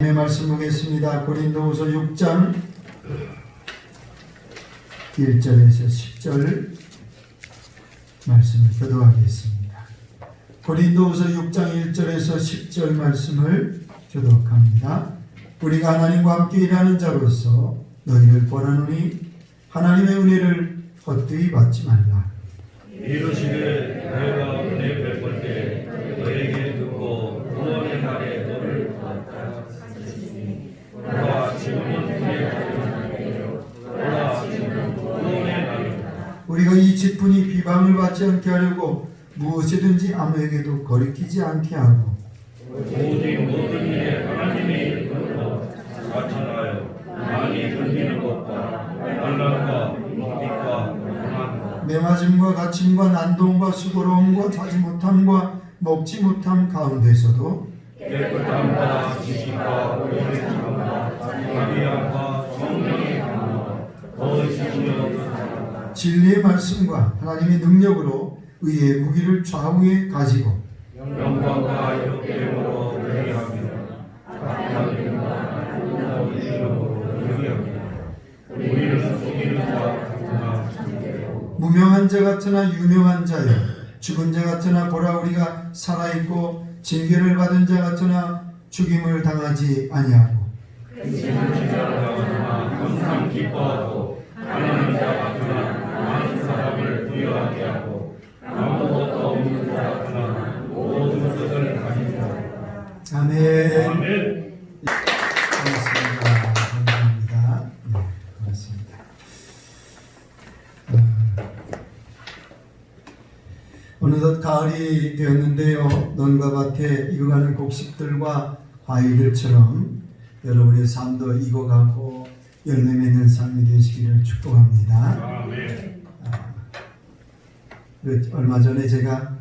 네, 말씀 보겠습니다. 고린도후서 6장 1절에서 10절 말씀을 교독하겠습니다. 고린도후서 6장 1절에서 10절 말씀을 교독합니다. 우리가 하나님과 함께 일하는 자로서 너희를 권하노니 하나님의 은혜를 헛되이 받지 말라. 이르시되 내가 은혜 베풀 때 너에게 듣고 구원의 날에 너를 도왔다 하셨으니 보라 지금은 은혜의 날이요 보라 지금은 구원의 날이다. 우리가 이 직분이 비방을 받지 않게 하려고 무엇이든지 아무에게도 거리끼지 않게 하고 오직 모든 일에 하나님의 이름으로 자천하여 많이 견디는 것과 환난과 목깃과 고난과 매맞음과 갇힘과 난동과 수고로움과 자지 못함과 먹지 못함 가운데서도 깨끗함과 지식과 오연의 참과 자비함과 성령의 강함과 더 지으며 진리의 말씀과 하나님의 능력으로 의의 무기를 좌우에 가지고 영광과 역대함으로 회개하며 각하님과 아름다운 이름으로 회개하며 우리는 속이는 자 같으나 참되고 무명한 자 같으나 유명한 자여 죽은 자 같으나 보라 우리가 살아있고 징계를 받은 자 같으나 죽임을 당하지 아니하고 지는 자 같으나 항상 기뻐하고 가난한 자 같으나 많은 사람을 부유하게 하고 아무것도 없는 자 같으나 모든 것을 가진 자. 아멘. 아멘. 고맙습니다. 감사합니다. 네, 고맙습니다. 어느덧 가을이 되었는데요. 논과 밭에 익어가는 곡식들과 과일들처럼 여러분의 삶도 익어가고 열매 맺는 삶이 되시기를 축복합니다. 아멘. 얼마 전에 제가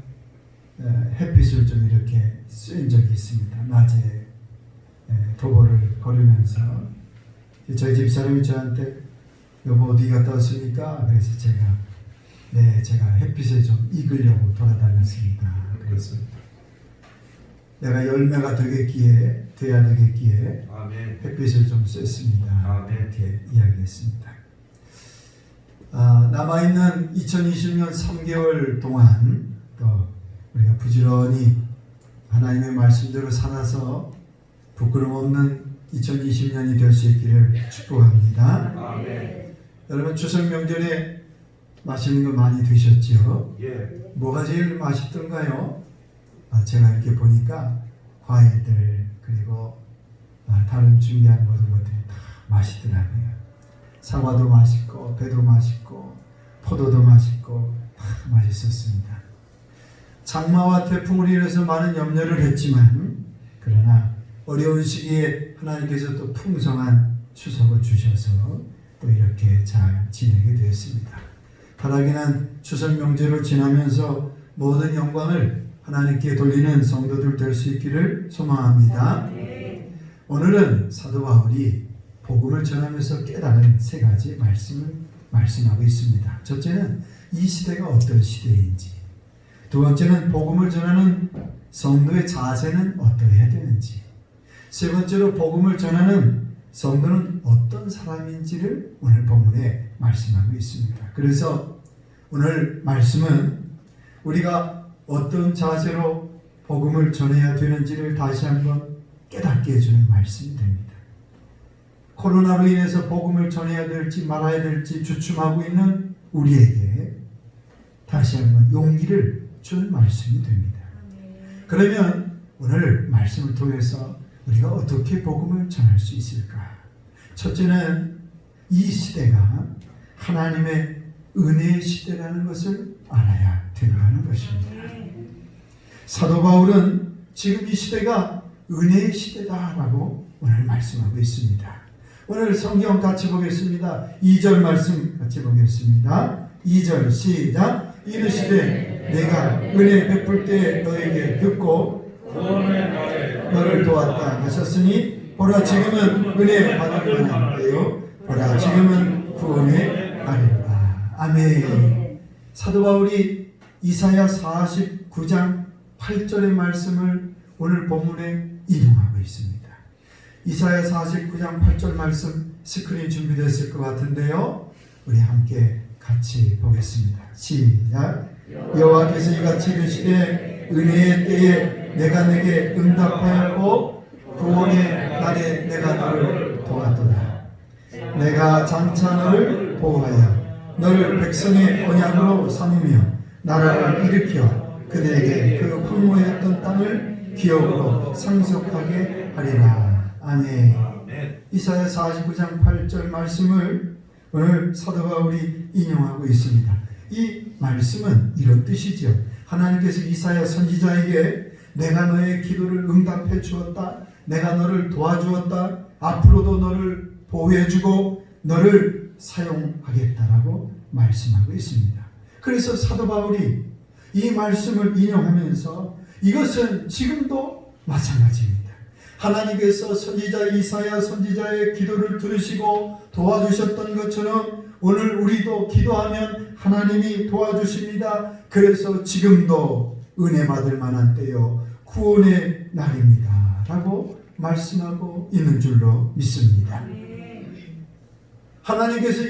햇빛을 좀 이렇게 쐬인 적이 있습니다. 낮에 도보를 걸으면서 저희 집사람이 저한테 여보 어디 갔다 왔습니까? 그래서 제가 햇빛에 좀 익으려고 돌아다녔습니다. 그래서 내가 열매가 돼야 되겠기에 아멘. 햇빛을 좀 쐈습니다. 아멘. 이렇게 이야기했습니다. 남아있는 2020년 3개월 동안 또 우리가 부지런히 하나님의 말씀대로 살아서 부끄럼 없는 2020년이 될 수 있기를 축복합니다. 아멘. 여러분 추석 명절에 맛있는 거 많이 드셨죠? 예. 뭐가 제일 맛있던가요? 제가 이렇게 보니까 과일들 그리고 다른 준비한 모든 것들이 다 맛있더라고요. 사과도 맛있고 배도 맛있고 포도도 맛있고 다 맛있었습니다. 장마와 태풍을 인해서 많은 염려를 했지만 그러나 어려운 시기에 하나님께서 또 풍성한 추석을 주셔서 또 이렇게 잘 지내게 되었습니다. 바라기는 추석 명절을 지나면서 모든 영광을 하나님께 돌리는 성도들 될 수 있기를 소망합니다. 오늘은 사도 바울이 복음을 전하면서 깨달은 세 가지 말씀을 말씀하고 있습니다. 첫째는 이 시대가 어떤 시대인지, 두 번째는 복음을 전하는 성도의 자세는 어떠해야 되는지, 세 번째로 복음을 전하는 성도는 어떤 사람인지를 오늘 본문에 말씀하고 있습니다. 그래서 오늘 말씀은 우리가 어떤 자세로 복음을 전해야 되는지를 다시 한번 깨닫게 해주는 말씀이 됩니다. 코로나로 인해서 복음을 전해야 될지 말아야 될지 주춤하고 있는 우리에게 다시 한번 용기를 주는 말씀이 됩니다. 그러면 오늘 말씀을 통해서 우리가 어떻게 복음을 전할 수 있을까? 첫째는 이 시대가 하나님의 은혜의 시대라는 것을 알아야 된다는 것입니다. 사도 바울은 지금 이 시대가 은혜의 시대다라고 오늘 말씀하고 있습니다. 오늘 성경 같이 보겠습니다. 2절 말씀 같이 보겠습니다. 2절 시작. 이르시되 내가 은혜 베풀 때 너에게 듣고 구원의 날에 너를 도왔다 하셨으니 보라 지금은 은혜 받을 만한데요 보라 지금은 구원의 날이로다. 아멘. 사도 바울이 이사야 49장 8절의 말씀을 오늘 본문에 인용하고 있습니다. 이사야 49장 8절 말씀 스크린 준비됐을 것 같은데요. 우리 함께 같이 보겠습니다. 시작. 여호와께서 이같이 이르시되 은혜의 때에 내가 내게 응답하였고 구원의 날에 내가 너를 도왔도다. 내가 장차 너를 보호하여 너를 백성의 언약으로 삼으며 나라를 일으켜 그들에게 그 황무했던 땅을 기업으로 상속하게 하리라. 아멘. 이사야 49장 8절 말씀을 오늘 사도 바울이 인용하고 있습니다. 이 말씀은 이런 뜻이죠. 하나님께서 이사야 선지자에게 내가 너의 기도를 응답해 주었다. 내가 너를 도와주었다. 앞으로도 너를 보호해주고 너를 사용하겠다라고 말씀하고 있습니다. 그래서 사도 바울이 이 말씀을 인용하면서 이것은 지금도 마찬가지입니다. 하나님께서 선지자 이사야 선지자의 기도를 들으시고 도와주셨던 것처럼 오늘 우리도 기도하면 하나님이 도와주십니다. 그래서 지금도 은혜 받을 만한 때요 구원의 날입니다 라고 말씀하고 있는 줄로 믿습니다. 하나님께서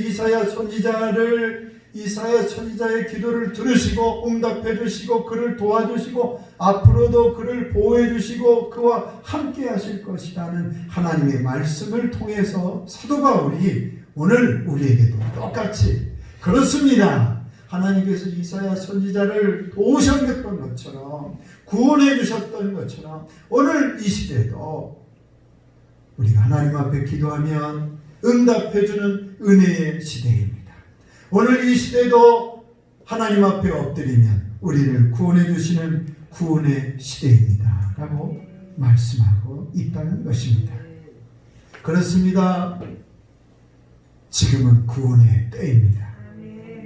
이사야 선지자의 기도를 들으시고 응답해 주시고 그를 도와주시고 앞으로도 그를 보호해 주시고 그와 함께 하실 것이라는 하나님의 말씀을 통해서 사도 바울이 오늘 우리에게도 똑같이 그렇습니다. 하나님께서 이사야 선지자를 도우셨던 것처럼 구원해 주셨던 것처럼 오늘 이 시대에도 우리가 하나님 앞에 기도하면 응답해 주는 은혜의 시대입니다. 오늘 이 시대도 하나님 앞에 엎드리면 우리를 구원해 주시는 구원의 시대입니다 라고 말씀하고 있다는 것입니다. 그렇습니다. 지금은 구원의 때입니다.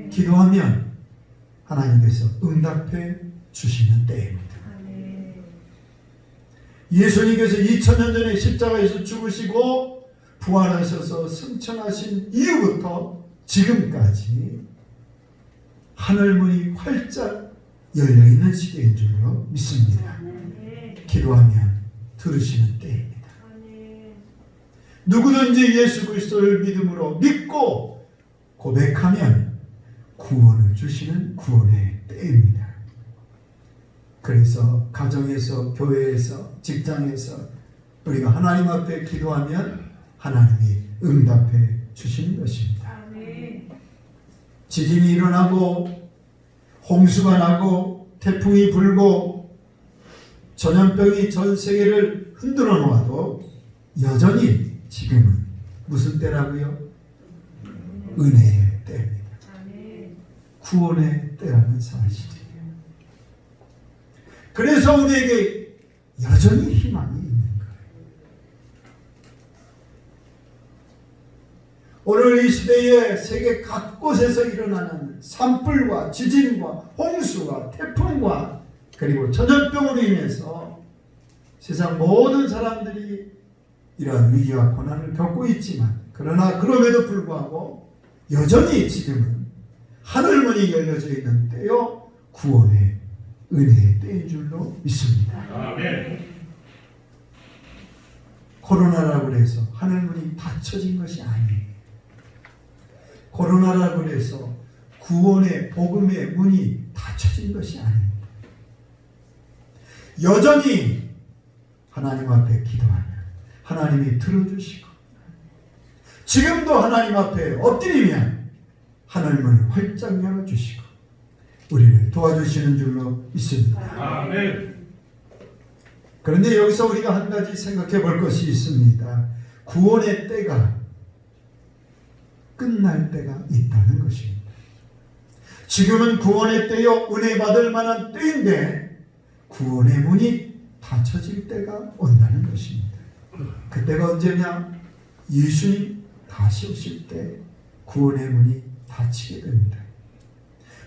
기도하면 하나님께서 응답해 주시는 때입니다. 예수님께서 2000년 전에 십자가에서 죽으시고 부활하셔서 승천하신 이후부터 지금까지 하늘문이 활짝 열려있는 시대인 줄로 믿습니다. 기도하면 들으시는 때입니다. 누구든지 예수 그리스도를 믿음으로 믿고 고백하면 구원을 주시는 구원의 때입니다. 그래서 가정에서, 교회에서, 직장에서 우리가 하나님 앞에 기도하면 하나님이 응답해 주시는 것입니다. 지진이 일어나고 홍수가 나고 태풍이 불고 전염병이 전 세계를 흔들어 놓아도 여전히 지금은 무슨 때라고요? 은혜의 때입니다. 구원의 때라는 사실이에요. 그래서 우리에게 여전히 희망이 있는 거예요. 오늘 이 시대에 세계 각곳에서 일어나는 산불과 지진과 홍수와 태풍과 그리고 전염병으로 인해서 세상 모든 사람들이 이러한 위기와 고난을 겪고 있지만 그러나 그럼에도 불구하고 여전히 지금은 하늘문이 열려져 있는 때요 구원의 은혜의 때인 줄로 믿습니다. 아멘. 코로나라고 해서 하늘문이 닫혀진 것이 아니에요. 코로나라고 해서 구원의 복음의 문이 닫혀진 것이 아닙니다. 여전히 하나님 앞에 기도하면 하나님이 들어주시고 지금도 하나님 앞에 엎드리면 하늘문을 활짝 열어주시고 우리를 도와주시는 줄로 믿습니다. 아멘. 그런데 여기서 우리가 한 가지 생각해 볼 것이 있습니다. 구원의 때가 끝날 때가 있다는 것입니다. 지금은 구원의 때요 은혜 받을 만한 때인데 구원의 문이 닫혀질 때가 온다는 것입니다. 그때가 언제냐? 예수님 다시 오실 때 구원의 문이 닫히게 됩니다.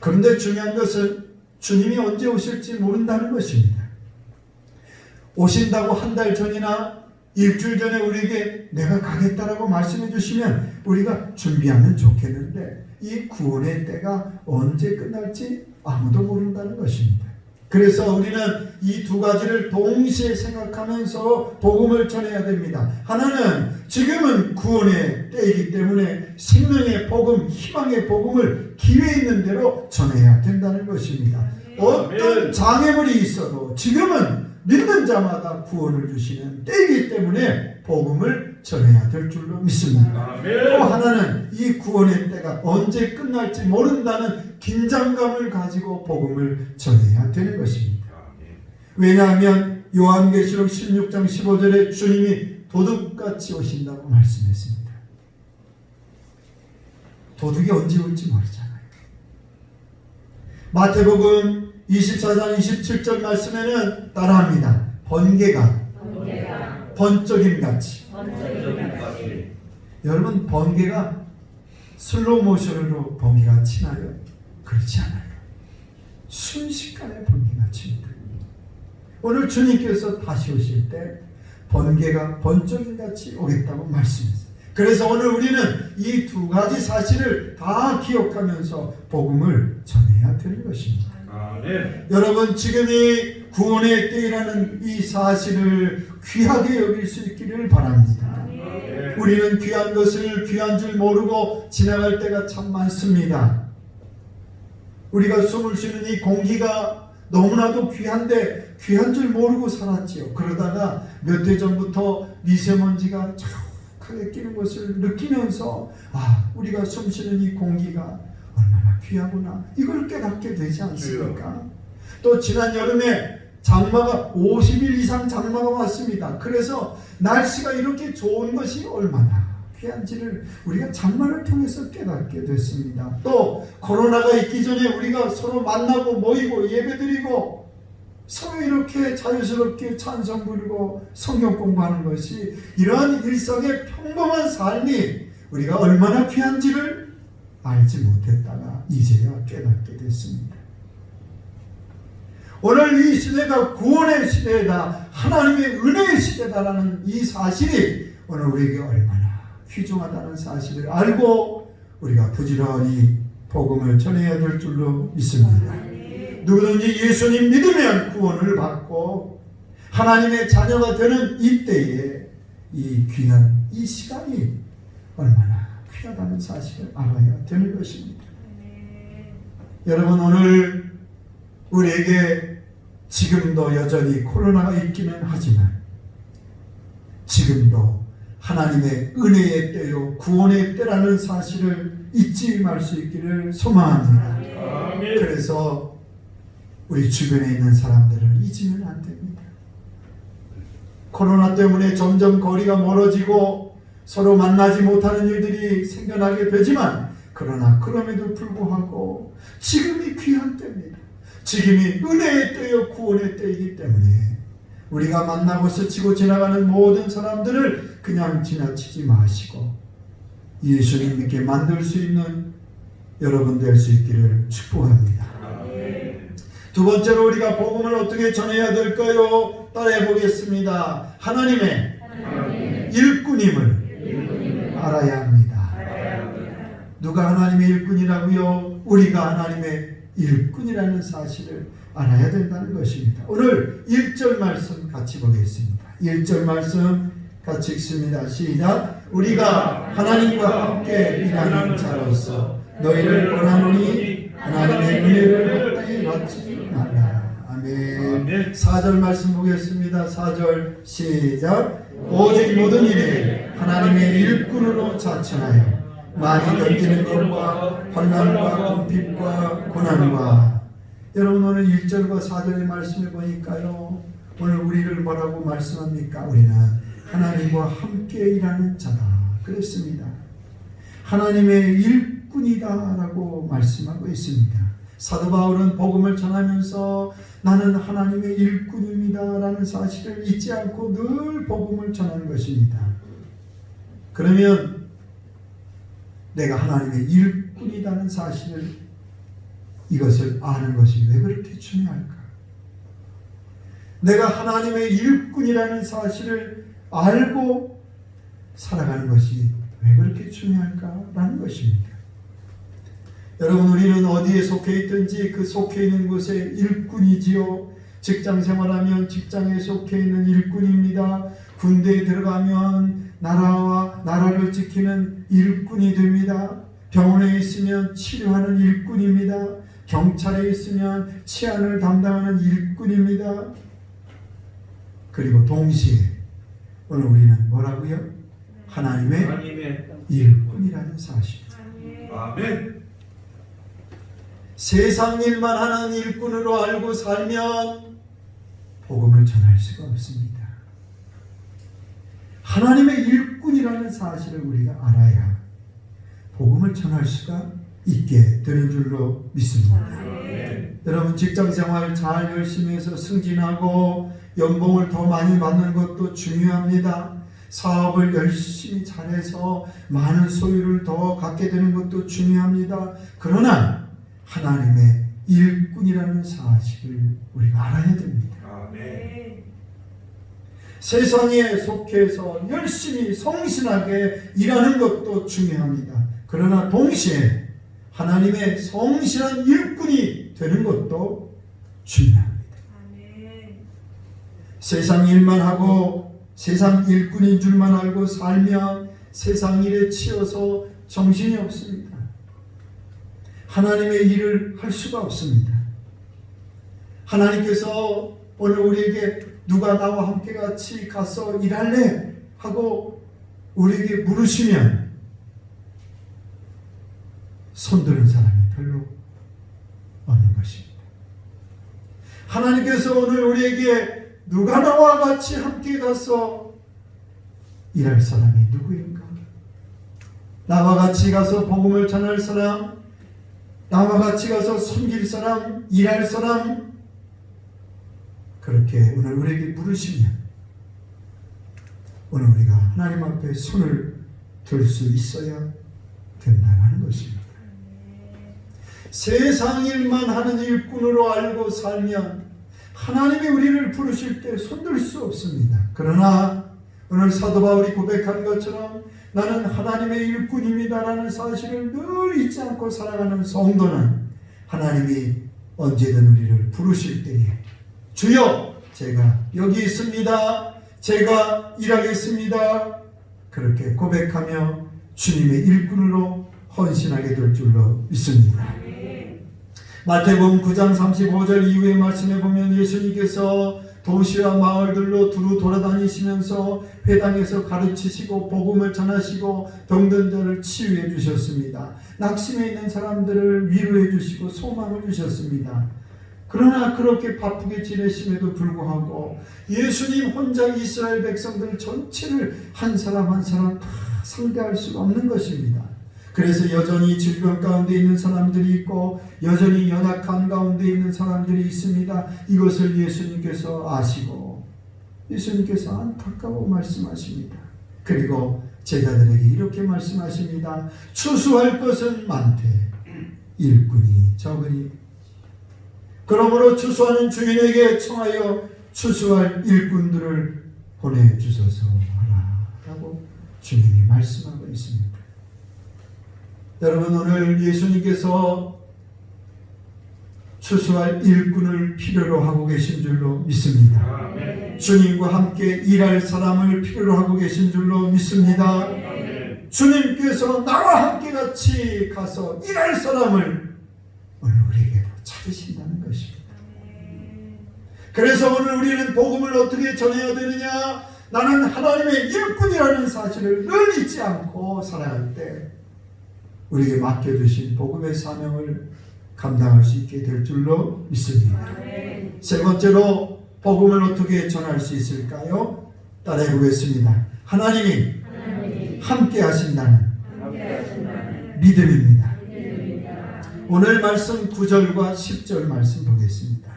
그런데 중요한 것은 주님이 언제 오실지 모른다는 것입니다. 오신다고 한 달 전이나 일주일 전에 우리에게 내가 가겠다라고 말씀해 주시면 우리가 준비하면 좋겠는데 이 구원의 때가 언제 끝날지 아무도 모른다는 것입니다. 그래서 우리는 이 두 가지를 동시에 생각하면서 복음을 전해야 됩니다. 하나는 지금은 구원의 때이기 때문에 생명의 복음, 희망의 복음을 기회 있는 대로 전해야 된다는 것입니다. 어떤 장애물이 있어도 지금은 믿는 자마다 구원을 주시는 때이기 때문에 복음을 전해야 될 줄로 믿습니다. 또 하나는 이 구원의 때가 언제 끝날지 모른다는 긴장감을 가지고 복음을 전해야 되는 것입니다. 왜냐하면 요한계시록 16장 15절에 주님이 도둑같이 오신다고 말씀했습니다. 도둑이 언제 올지 모르잖아요. 마태복음 24장 27절 말씀에는 따라합니다. 번개가 번쩍임같이. 여러분, 번개가 슬로우 모션으로 번개가 치나요? 그렇지 않아요. 순식간에 번개가 칩니다. 오늘 주님께서 다시 오실 때 번개가 번쩍임같이 오겠다고 말씀했어요. 그래서 오늘 우리는 이 두 가지 사실을 다 기억하면서 복음을 전해야 되는 것입니다. 여러분, 지금이 구원의 때라는 이 사실을 귀하게 여길 수 있기를 바랍니다. 우리는 귀한 것을 귀한 줄 모르고 지나갈 때가 참 많습니다. 우리가 숨을 쉬는 이 공기가 너무나도 귀한데 귀한 줄 모르고 살았지요. 그러다가 몇 해 전부터 미세먼지가 촉하게 끼는 것을 느끼면서 우리가 숨 쉬는 이 공기가 얼마나 귀하구나, 이걸 깨닫게 되지 않습니까? 또 지난 여름에 장마가 50일 이상 장마가 왔습니다. 그래서 날씨가 이렇게 좋은 것이 얼마나 귀한지를 우리가 장마를 통해서 깨닫게 됐습니다. 또 코로나가 있기 전에 우리가 서로 만나고 모이고 예배드리고 서로 이렇게 자유스럽게 찬송 부르고 성경 공부하는 것이, 이러한 일상의 평범한 삶이 우리가 얼마나 귀한지를 알지 못했다가 이제야 깨닫게 됐습니다. 오늘 이 시대가 구원의 시대다, 하나님의 은혜의 시대다라는 이 사실이 오늘 우리에게 얼마나 귀중하다는 사실을 알고 우리가 부지런히 복음을 전해야 될 줄로 믿습니다. 누구든지 예수님 믿으면 구원을 받고 하나님의 자녀가 되는 이때에 이 귀한 이 시간이 얼마나 귀하다는 사실을 알아야 되는 것입니다. 여러분, 오늘 우리에게 지금도 여전히 코로나가 있기는 하지만 지금도 하나님의 은혜의 때요 구원의 때라는 사실을 잊지 말 수 있기를 소망합니다. 그래서 우리 주변에 있는 사람들을 잊으면 안 됩니다. 코로나 때문에 점점 거리가 멀어지고 서로 만나지 못하는 일들이 생겨나게 되지만, 그러나 그럼에도 불구하고 지금이 귀한 때입니다. 지금이 은혜의 때요 구원의 때이기 때문에 우리가 만나고 스치고 지나가는 모든 사람들을 그냥 지나치지 마시고 예수님 믿게 만들 수 있는 여러분 될 수 있기를 축복합니다. 두 번째로 우리가 복음을 어떻게 전해야 될까요? 따라해 보겠습니다. 하나님의 일꾼임을 알아야 합니다. 누가 하나님의 일꾼이라고요? 우리가 하나님의 일꾼이라는 사실을 알아야 된다는 것입니다. 오늘 1절 말씀 같이 보겠습니다. 1절 말씀 같이 읽습니다. 시작. 우리가 하나님과 함께 일하는 자로서 너희를 권하노니 하나님의 은혜를 헛되이 받지 말라. 아멘. 4절 말씀 보겠습니다. 4절 시작. 오직 모든 일에 하나님의 일꾼으로 자천하여 많이 견디는 것과 환난과 궁핍과 고난과. 여러분, 오늘 1절과 4절의 말씀을 보니까요, 오늘 우리를 뭐라고 말씀합니까? 우리는 하나님과 함께 일하는 자다 그랬습니다. 하나님의 일꾼이다라고 말씀하고 있습니다. 사도 바울은 복음을 전하면서 나는 하나님의 일꾼입니다라는 사실을 잊지 않고 늘 복음을 전하는 것입니다. 그러면 내가 하나님의 일꾼이라는 사실을, 이것을 아는 것이 왜 그렇게 중요할까? 내가 하나님의 일꾼이라는 사실을 알고 살아가는 것이 왜 그렇게 중요할까라는 것입니다. 여러분, 우리는 어디에 속해 있든지 그 속해 있는 곳에 일꾼이지요. 직장 생활하면 직장에 속해 있는 일꾼입니다. 군대에 들어가면 나라를 지키는 일꾼이 됩니다. 병원에 있으면 치료하는 일꾼입니다. 경찰에 있으면 치안을 담당하는 일꾼입니다. 그리고 동시에 오늘 우리는 뭐라고요? 하나님의 일꾼이라는 사실. 아멘. 세상 일만 하는 일꾼으로 알고 살면 복음을 전할 수가 없습니다. 하나님의 일꾼이라는 사실을 우리가 알아야 복음을 전할 수가 있게 되는 줄로 믿습니다. 여러분, 직장생활 잘 열심히 해서 승진하고 연봉을 더 많이 받는 것도 중요합니다. 사업을 열심히 잘해서 많은 소유를 더 갖게 되는 것도 중요합니다. 그러나 하나님의 일꾼이라는 사실을 우리가 알아야 됩니다. 아멘. 세상에 속해서 열심히 성실하게 일하는 것도 중요합니다. 그러나 동시에 하나님의 성실한 일꾼이 되는 것도 중요합니다. 세상 일만 하고 세상 일꾼인 줄만 알고 살면 세상 일에 치여서 정신이 없습니다. 하나님의 일을 할 수가 없습니다. 하나님께서 오늘 우리에게 누가 나와 함께 같이 가서 일할래? 하고 우리에게 물으시면 손드는 사람이 별로 없는 것입니다. 하나님께서 오늘 우리에게 누가 나와 같이 함께 가서 일할 사람이 누구인가? 나와 같이 가서 복음을 전할 사람, 나와 같이 가서 섬길 사람, 일할 사람, 그렇게 오늘 우리에게 물으시면 오늘 우리가 하나님 앞에 손을 들 수 있어야 된다는 것입니다. 세상 일만 하는 일꾼으로 알고 살면 하나님이 우리를 부르실 때 손들 수 없습니다. 그러나 오늘 사도 바울이 고백한 것처럼 나는 하나님의 일꾼입니다라는 사실을 늘 잊지 않고 살아가는 성도는 하나님이 언제든 우리를 부르실 때에 주여 제가 여기 있습니다. 제가 일하겠습니다. 그렇게 고백하며 주님의 일꾼으로 헌신하게 될 줄로 믿습니다. 마태복음 9장 35절 이후의 말씀에 보면 예수님께서 도시와 마을들로 두루 돌아다니시면서 회당에서 가르치시고 복음을 전하시고 병든 자를 치유해 주셨습니다. 낙심해 있는 사람들을 위로해 주시고 소망을 주셨습니다. 그러나 그렇게 바쁘게 지내심에도 불구하고 예수님 혼자 이스라엘 백성들 전체를 한 사람 한 사람 다 상대할 수가 없는 것입니다. 그래서 여전히 질병 가운데 있는 사람들이 있고 여전히 연약한 가운데 있는 사람들이 있습니다. 이것을 예수님께서 아시고 예수님께서 안타까워 말씀하십니다. 그리고 제자들에게 이렇게 말씀하십니다. 추수할 것은 많되 일꾼이 적으니 그러므로 추수하는 주인에게 청하여 추수할 일꾼들을 보내주소서 하라 라고 주님이 말씀하고 있습니다. 여러분, 오늘 예수님께서 추수할 일꾼을 필요로 하고 계신 줄로 믿습니다. 아멘. 주님과 함께 일할 사람을 필요로 하고 계신 줄로 믿습니다. 아멘. 주님께서 나와 함께 같이 가서 일할 사람을 오늘 우리에게도 찾으신다는 것입니다. 그래서 오늘 우리는 복음을 어떻게 전해야 되느냐? 나는 하나님의 일꾼이라는 사실을 늘 잊지 않고 살아갈 때 우리에게 맡겨주신 복음의 사명을 감당할 수 있게 될 줄로 믿습니다. 세 번째로 복음을 어떻게 전할 수 있을까요? 따라해 보겠습니다. 하나님이 함께 하신다는 믿음입니다. 오늘 말씀 9절과 10절 말씀 보겠습니다.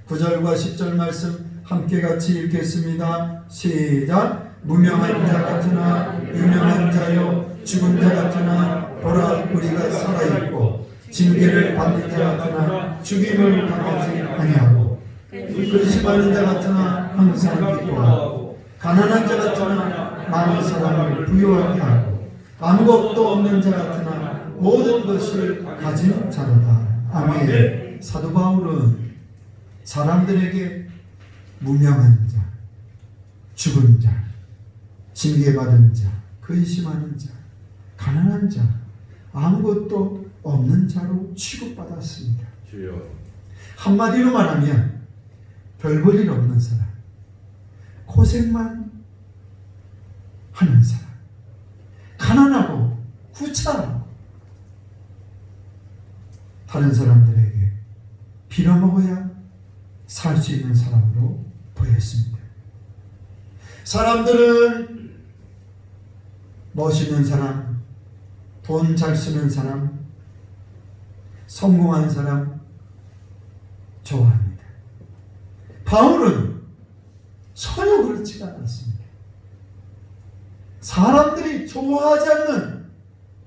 9절과 10절 말씀 함께 같이 읽겠습니다. 시작. 무명한 자 같으나 유명한 자요 죽은 자 같으나 보라 우리가 살아있고 징계를 받는 자 같으나 죽임을 당하지 아니하고 근심하는 자 같으나 항상 기뻐하고 가난한 자 같으나 많은 사람을 부유하게 하고 아무것도 없는 자 같으나 모든 것을 가진 자로다. 아멘. 사도 바울은 사람들에게 무명한 자, 죽은 자, 징계받은 자, 근심하는 자, 가난한 자, 아무것도 없는 자로 취급받았습니다. 주여. 한마디로 말하면 별 볼 일 없는 사람, 고생만 하는 사람, 가난하고 구차하고 다른 사람들에게 빌어먹어야 살 수 있는 사람으로 보였습니다. 사람들은 멋있는 사람, 돈 잘 쓰는 사람, 성공한 사람 좋아합니다. 바울은 전혀 그렇지가 않았습니다. 사람들이 좋아하지 않는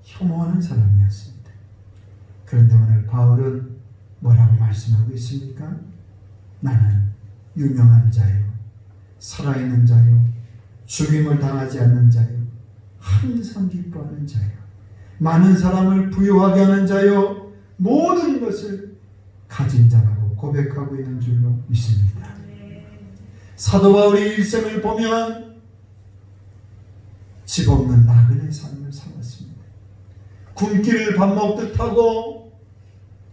혐오하는 사람이었습니다. 그런데 오늘 바울은 뭐라고 말씀하고 있습니까? 나는 유명한 자요, 살아있는 자요, 죽임을 당하지 않는 자요, 항상 기뻐하는 자요, 많은 사람을 부유하게 하는 자요, 모든 것을 가진 자라고 고백하고 있는 줄로 믿습니다. 사도 바울의 일생을 보면 집 없는 나그네 삶을 살았습니다. 굶기를 밥 먹듯 하고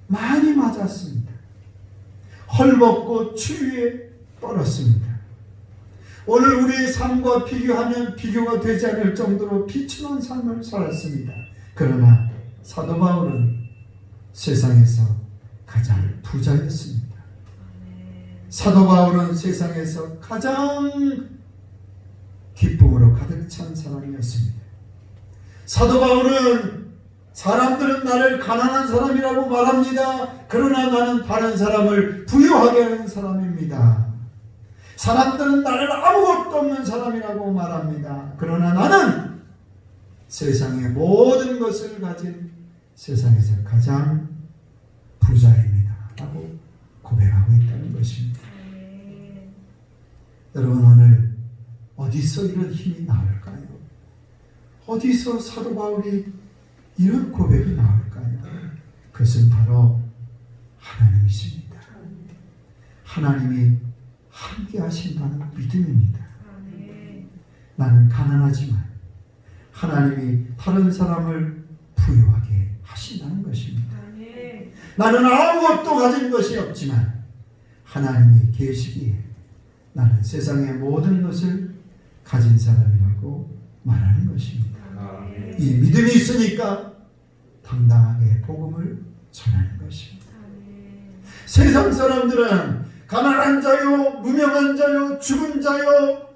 많이 맞았습니다. 헐벗고 추위에 떨었습니다. 오늘 우리의 삶과 비교하면 비교가 되지 않을 정도로 비천한 삶을 살았습니다. 그러나 사도 바울은 세상에서 가장 부자였습니다. 사도 바울은 세상에서 가장 기쁨으로 가득 찬 사람이었습니다. 사도 바울은 사람들은 나를 가난한 사람이라고 말합니다. 그러나 나는 다른 사람을 부유하게 하는 사람입니다. 사람들은 나를 아무것도 없는 사람이라고 말합니다. 그러나 나는 세상의 모든 것을 가진 세상에서 가장 부자입니다. 라고 고백하고 있다는 것입니다. 여러분, 오늘 어디서 이런 힘이 나올까요? 어디서 사도 바울이 이런 고백이 나올까요? 그것은 바로 하나님이십니다. 하나님이 함께 하신다는 믿음입니다. 나는 가난하지만 하나님이 다른 사람을 부유하게 하신다는 것입니다. 나는 아무것도 가진 것이 없지만 하나님이 계시기에 나는 세상의 모든 것을 가진 사람이라고 말하는 것입니다. 이 믿음이 있으니까 당당하게 복음을 전하는 것입니다. 세상 사람들은 가난한 자요, 무명한 자요, 죽은 자요,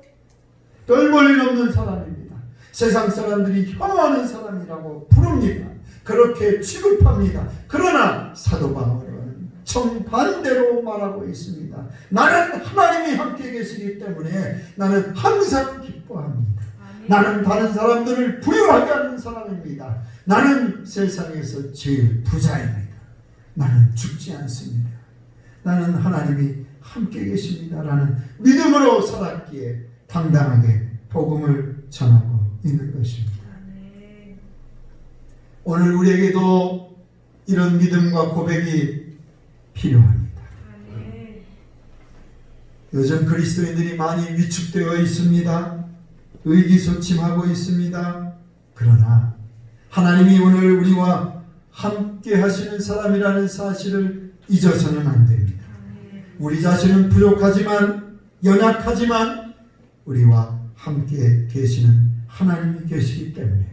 별 볼 일 없는 사람입니다. 세상 사람들이 혐오하는 사람이라고 부릅니다. 그렇게 취급합니다. 그러나 사도 바울은 정반대로 말하고 있습니다. 나는 하나님이 함께 계시기 때문에 나는 항상 기뻐합니다. 나는 다른 사람들을 부유하게 하는 사람입니다. 나는 세상에서 제일 부자입니다. 나는 죽지 않습니다. 나는 하나님이 함께 계십니다. 라는 믿음으로 살았기에 당당하게 복음을 전하고 있는 것입니다. 오늘 우리에게도 이런 믿음과 고백이 필요합니다. 요즘 그리스도인들이 많이 위축되어 있습니다. 의기소침하고 있습니다. 그러나 하나님이 오늘 우리와 함께 하시는 사람이라는 사실을 잊어서는 안 됩니다. 우리 자신은 부족하지만, 연약하지만 우리와 함께 계시는 하나님이 계시기 때문에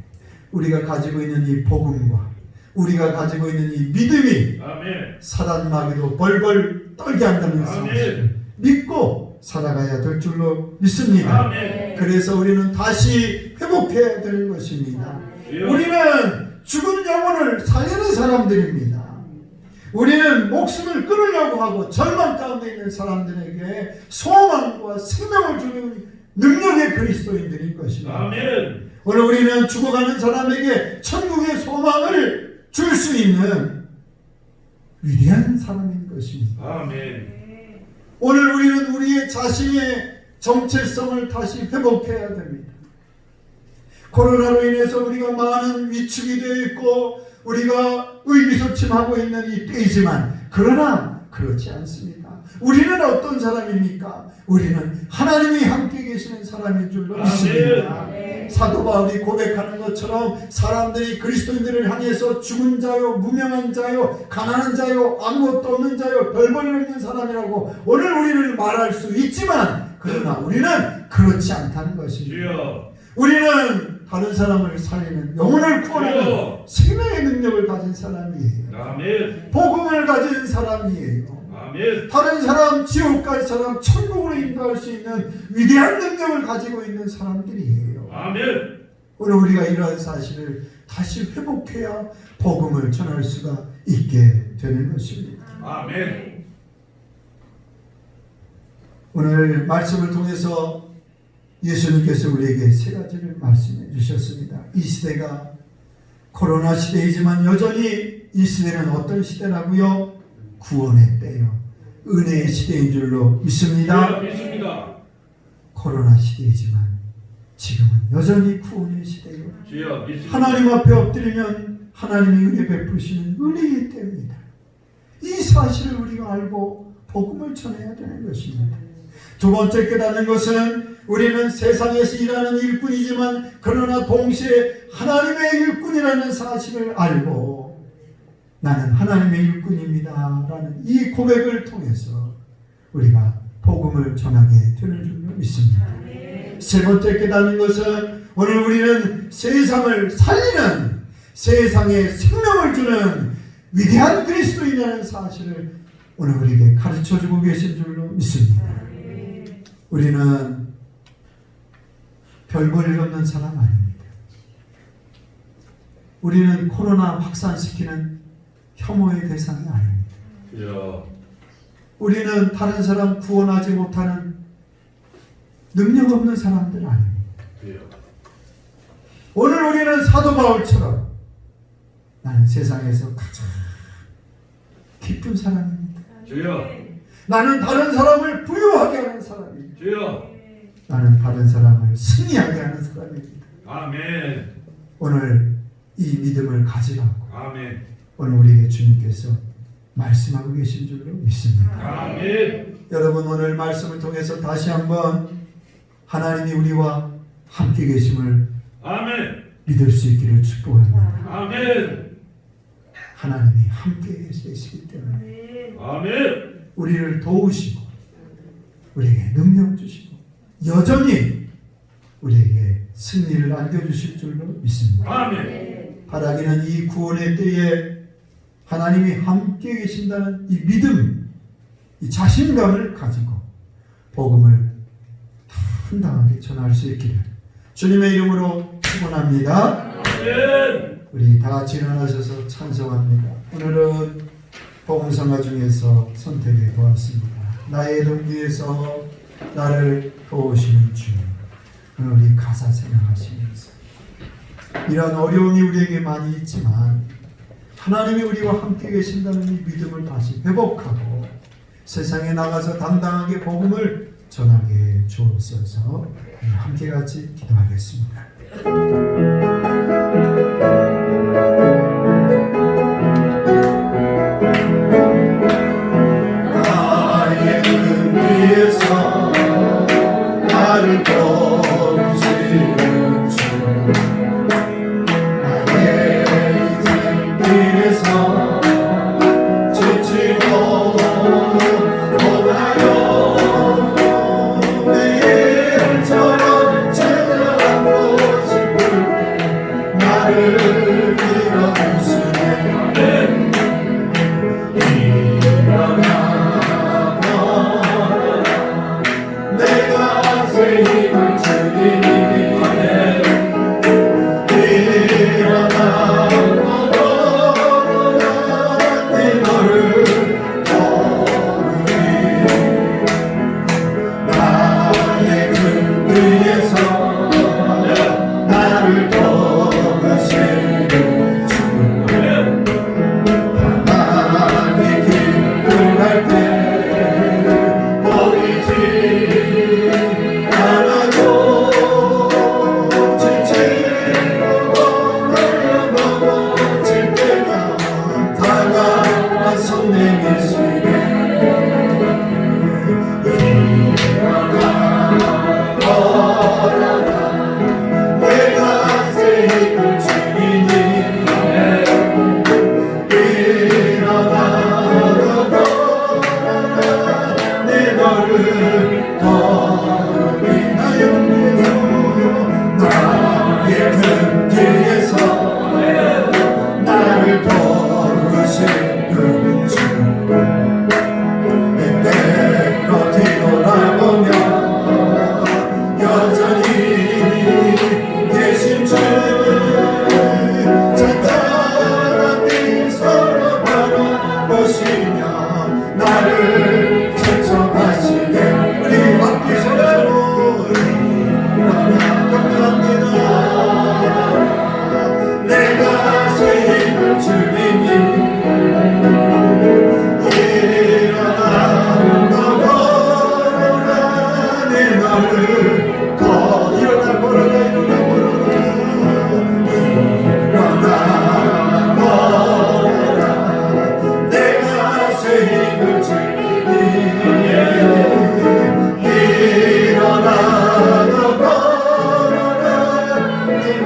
우리가 가지고 있는 이 복음과 우리가 가지고 있는 이 믿음이 사단 마귀도 벌벌 떨게 한다는 사실을 믿고 살아가야 될 줄로 믿습니다. 그래서 우리는 다시 회복해야 되는 것입니다. 우리는 죽은 영혼을 살리는 사람들입니다. 우리는 목숨을 끊으려고 하고 절망 가운데 있는 사람들에게 소망과 생명을 주는 능력의 그리스도인들인 것입니다. 오늘 우리는 죽어가는 사람에게 천국의 소망을 줄 수 있는 위대한 사람인 것입니다. 오늘 우리는 우리의 자신의 정체성을 다시 회복해야 됩니다. 코로나로 인해서 우리가 많은 위축이 되어 있고 우리가 의기소침하고 있는 이 때이지만 그러나 그렇지 않습니다. 우리는 어떤 사람입니까? 우리는 하나님이 함께 계시는 사람인 줄로 믿습니다. 사도 바울이 고백하는 것처럼 사람들이 그리스도인들을 향해서 죽은 자요, 무명한 자요, 가난한 자요, 아무것도 없는 자요, 별볼일 없는 사람이라고 오늘 우리를 말할 수 있지만 그러나 우리는 그렇지 않다는 것입니다. 우리는 다른 사람을 살리는, 영혼을 구원하는 생명의 능력을 가진 사람이에요. 복음을 가진 사람이에요. 다른 사람, 지옥 갈 사람, 천국으로 인도할 수 있는 위대한 능력을 가지고 있는 사람들이에요. 오늘 우리가 이러한 사실을 다시 회복해야 복음을 전할 수가 있게 되는 것입니다. 오늘 말씀을 통해서 예수님께서 우리에게 세 가지를 말씀해 주셨습니다. 이 시대가 코로나 시대이지만 여전히 이 시대는 어떤 시대라고요? 구원의 때요, 은혜의 시대인 줄로 믿습니다. 코로나 시대이지만 지금은 여전히 구원의 시대요, 하나님 앞에 엎드리면 하나님이 은혜 베푸시는 은혜의 때입니다. 이 사실을 우리가 알고 복음을 전해야 되는 것입니다. 두 번째 깨닫는 것은 우리는 세상에서 일하는 일꾼이지만 그러나 동시에 하나님의 일꾼이라는 사실을 알고 나는 하나님의 일꾼입니다 라는 이 고백을 통해서 우리가 복음을 전하게 되는 줄로 믿습니다. 세 번째 깨닫는 것은 오늘 우리는 세상을 살리는, 세상에 생명을 주는 위대한 그리스도인이라는 사실을 오늘 우리에게 가르쳐주고 계신 줄로 믿습니다. 우리는 별 볼 일 없는 사람 아닙니다. 우리는 코로나 확산시키는 혐오의 대상이 아닙니다. 우리는 다른 사람 구원하지 못하는 능력 없는 사람들 아닙니다. 오늘 우리는 사도 바울처럼 나는 세상에서 가장 기쁜 사람입니다. 나는 다른 사람을 부유하게 하는 사람입니다. 나는 다른 사람을 승리하게 하는 사람입니다. 오늘 이 믿음을 가지라고 오늘 우리에게 주님께서 말씀하고 계신 줄로 믿습니다. 여러분 오늘 말씀을 통해서 다시 한번 하나님이 우리와 함께 계심을 믿을 수 있기를 축복합니다. 하나님이 함께 계시기 때문에 우리를 도우시고 우리에게 능력 주시고 여전히 우리에게 승리를 안겨주실 줄로 믿습니다. 바라기는 이 구원의 때에 하나님이 함께 계신다는 이 믿음, 이 자신감을 가지고 복음을 당당하게 전할 수 있기를 주님의 이름으로 축원합니다. 우리 다 같이 일어나셔서 찬송합니다. 오늘은 복음성가 중에서 선택해 보았습니다. 나의 등 위에서 나를 도우시는 주. 오늘 우리 가사 생각하시면서 이런 어려움이 우리에게 많이 있지만 하나님이 우리와 함께 계신다는 이 믿음을 다시 회복하고 세상에 나가서 당당하게 복음을 전하게 주옵소서. 함께 같이 기도하겠습니다. 나의 등 위에서 나를 도우시는 주, 나의 등 위에서 지치고 원하여 내일처럼 찾아가고 싶을 나를 밀어주시네. 내가 새 힘을 주리니 일어나고 내 너를 도우리. 나의 등 위에서 나를 도우시는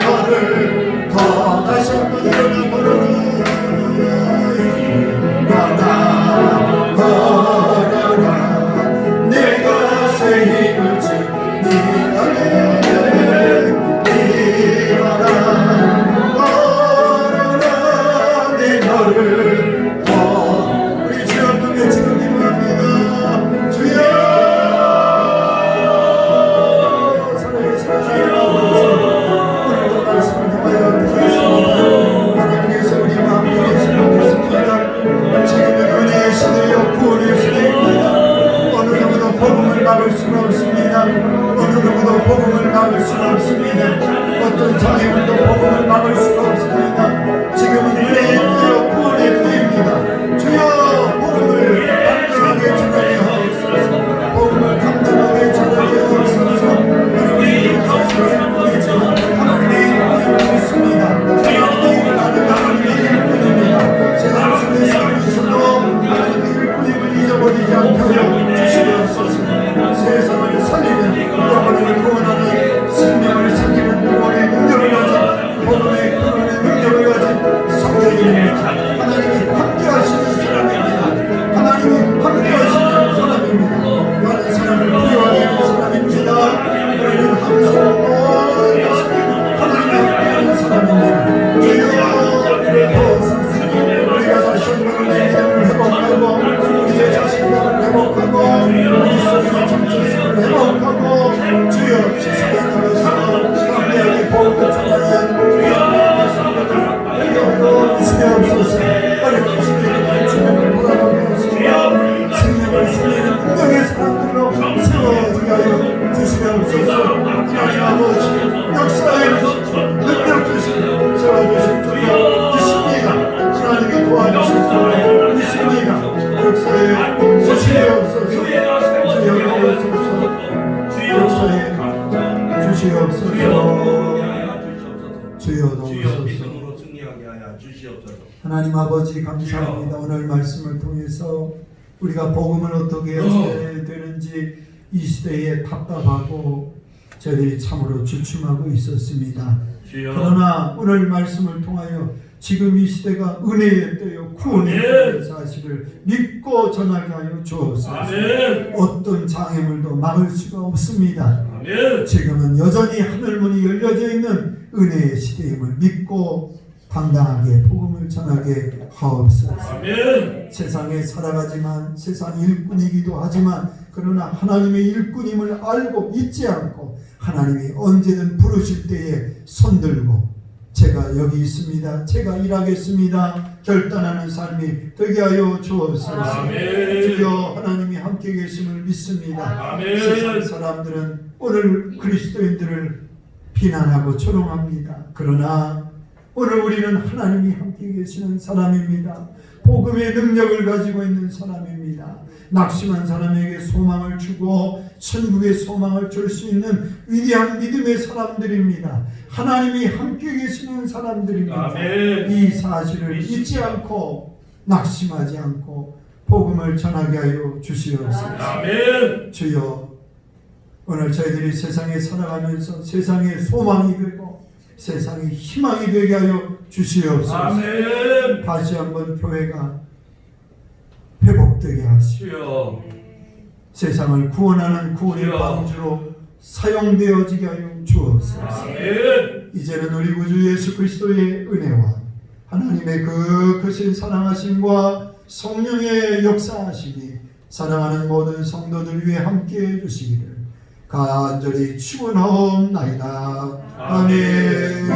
너를 더 다시 한번 일어나 걸어라 일어나 걸어라 내가 새 힘을 주 네 안에 일어나 걸어라 내 너를 더 우리 주여 함께 외치고 기도합니다. 주여 살아계신 주여 오늘도 말씀을 통하여 드리겠습니다. 하나님께서 우리와 함께 계시는 것입니다. 지금은 은혜의 시대요 구원의 시대입니다. 어느 누구도 복음을 막을 수가 없습니다. 어느 누구도 복음을 막을 수가 없습니다. 어떤 장애물도 복음을 막을 수가 없습니다. 지금은 은혜의 때요 구원의 때입니다. 주여 복음을 감당하게 전하게 하옵소서. 복음을 감당하게 전하게 하옵소서. 하나님의 일꾼을 보내지만 하나님의 일꾼을 믿습니다. 하나님의 일꾼은 하나님의 일꾼입니다. 세상 속에서 하나님의 일꾼임을 잊어버리지 않도록 주시옵소서. 세상을 살리는 영혼을 구원하는 생명을 살리는 구원의 능력을 가진 복음의 구원의 능력을 가진 성령입니다. 하나님이 함께하시는 사람입니다. 하나님이 함께하시는 사람입니다. 다른 사람을 부여하게 하는 사람입니다. 우리는 항상 하나님이 함께하는 사람입니다. 주여 우리가 다시 한번 우리의 믿음을 회복하고 우리의 자신감을 회복하고 우리 속의 정체성을 회복하고 주여 세상에 나가서 담대하게 복음을 전하는 주시옵소서. 어렵게 시대의 주님을 돌아보게 하시고 생명을 살리는 능력의 사람들로 세워지게 하여 주시옵소서. 하나님 아버지 역사에 능력 주시고 세워주실 줄로 믿습니다. 하나님이 도와주실 줄로 믿습니다. 역사에 주시옵소서. 주여옵소서. 역사에 주시옵소서. 주여옵소서. 하나님 아버지 감사합니다. 오늘 말씀을 통해서 우리가 복음을 어떻게 해야 되는지 이 시대에 답답하고 저희들이 참으로 주춤하고 있었습니다. 그러나 오늘 말씀을 통하여 지금 이 시대가 은혜의 때요 구원의 때의 사실을 믿고 전하게 하여 주옵소서. 어떤 장애물도 막을 수가 없습니다. 지금은 여전히 하늘문이 열려져 있는 은혜의 시대임을 믿고 당당하게 복음을 전하게 하옵소서. 세상에 살아가지만 세상 일꾼이기도 하지만 그러나 하나님의 일꾼임을 알고 잊지 않고 하나님이 언제든 부르실 때에 손들고 제가 여기 있습니다. 제가 일하겠습니다. 결단하는 삶이 되게 하여 주옵소서. 주여 하나님이 함께 계심을 믿습니다. 세상 사람들은 오늘 그리스도인들을 비난하고 조롱합니다. 그러나 오늘 우리는 하나님이 함께 계시는 사람입니다. 복음의 능력을 가지고 있는 사람입니다. 낙심한 사람에게 소망을 주고 천국의 소망을 줄 수 있는 위대한 믿음의 사람들입니다. 하나님이 함께 계시는 사람들입니다. 이 사실을 잊지 않고 낙심하지 않고 복음을 전하게 하여 주시옵소서. 주여 오늘 저희들이 세상에 살아가면서 세상의 소망이 되고 세상의 희망이 되게 하여 주시옵소서. 다시 한번 교회가 회복되게 하시고 세상을 구원하는 구원의 방주로 사용되어지게 하여 주옵소서. 이제는 우리 구주 예수 그리스도의 은혜와 하나님의 그 크신 사랑하심과 성령의 역사하심이 사랑하는 모든 성도들 위해 함께해 주시기를 간절히 축원하옵나이다. 아멘.